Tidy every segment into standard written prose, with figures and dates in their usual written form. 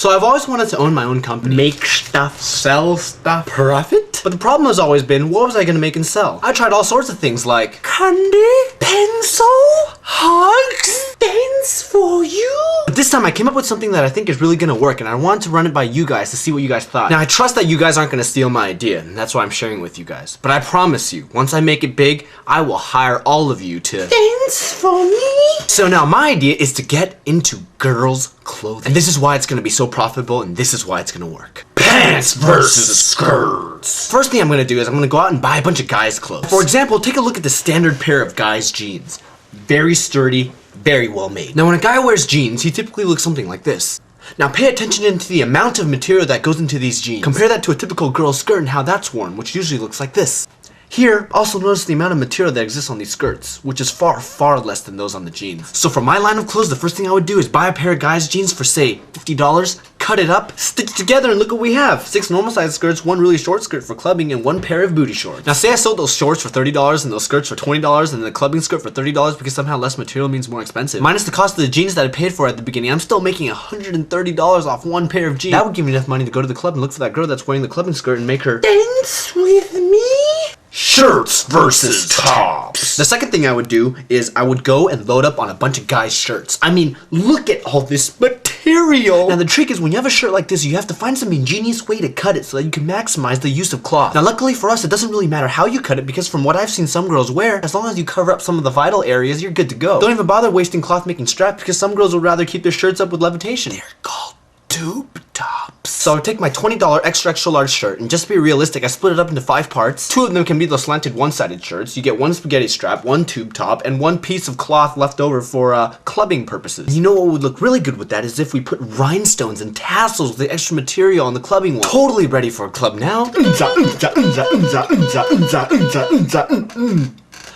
So I've always wanted to own my own company. Make stuff, sell stuff, profit. But the problem has always been, what was I gonna make and sell? I tried all sorts of things like candy, pencil, hugs, dance for you. But this time I came up with something that I think is really gonna work, and I wanted to run it by you guys to see what you guys thought. Now I trust that you guys aren't gonna steal my idea, and that's why I'm sharing with you guys. But I promise you, once I make it big, I will hire all of you to dance for me. So now my idea is to get into girls' clothing. And this is why it's gonna be so profitable, and this is why it's gonna work. Pants versus skirts. First thing I'm gonna do is I'm gonna go out and buy a bunch of guys' clothes. For example, take a look at the standard pair of guys' jeans. Very sturdy, very well made. Now when a guy wears jeans, he typically looks something like this. Now pay attention into the amount of material that goes into these jeans. Compare that to a typical girl's skirt and how that's worn, which usually looks like this. Here, also notice the amount of material that exists on these skirts, which is far, far less than those on the jeans. So for my line of clothes, the first thing I would do is buy a pair of guys' jeans for, say, $50, cut it up, stitch it together, and look what we have. 6 normal size skirts, 1 really short skirt for clubbing, and 1 pair of booty shorts. Now say I sold those shorts for $30 and those skirts for $20 and the clubbing skirt for $30 because somehow less material means more expensive. Minus the cost of the jeans that I paid for at the beginning, I'm still making $130 off 1 pair of jeans. That would give me enough money to go to the club and look for that girl that's wearing the clubbing skirt and make her dance with me. Shirts versus tops. The second thing I would do is I would go and load up on a bunch of guys' shirts. I mean, look at all this material. Now the trick is when you have a shirt like this, you have to find some ingenious way to cut it so that you can maximize the use of cloth. Now luckily for us, it doesn't really matter how you cut it because from what I've seen some girls wear, as long as you cover up some of the vital areas, you're good to go. Don't even bother wasting cloth making straps because some girls would rather keep their shirts up with levitation. They're called tube tops. So I would take my $20 extra large shirt, and just to be realistic, I split it up into 5 parts. 2 of them can be the slanted one-sided shirts. You get 1 spaghetti strap, 1 tube top, and 1 piece of cloth left over for clubbing purposes. And you know what would look really good with that is if we put rhinestones and tassels with the extra material on the clubbing one. Totally ready for a club now.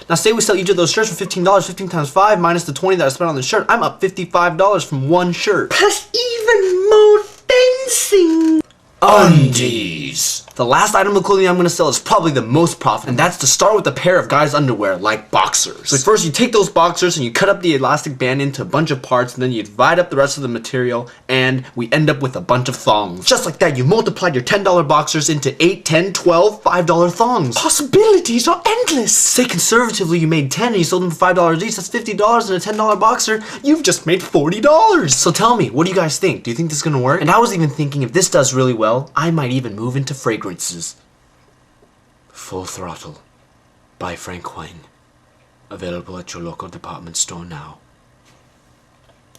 Now say we sell each of those shirts for $15, 15 times 5 minus the 20 that I spent on the shirt, I'm up $55 from 1 shirt. Plus even more dancing. Undies. The last item of clothing I'm going to sell is probably the most profitable, and that's to start with a pair of guys' underwear, like boxers. So first you take those boxers and you cut up the elastic band into a bunch of parts, and then you divide up the rest of the material, and we end up with a bunch of thongs. Just like that, you multiplied your $10 boxers into 8, 10, 12, $5 thongs. Possibilities are endless. Say conservatively you made 10 and you sold them for $5 each, that's $50 and a $10 boxer. You've just made $40. So tell me, what do you guys think? Do you think this is going to work? And I was even thinking if this does really well, I might even move into fragrances. Full Throttle by Frank Wang. Available at your local department store now.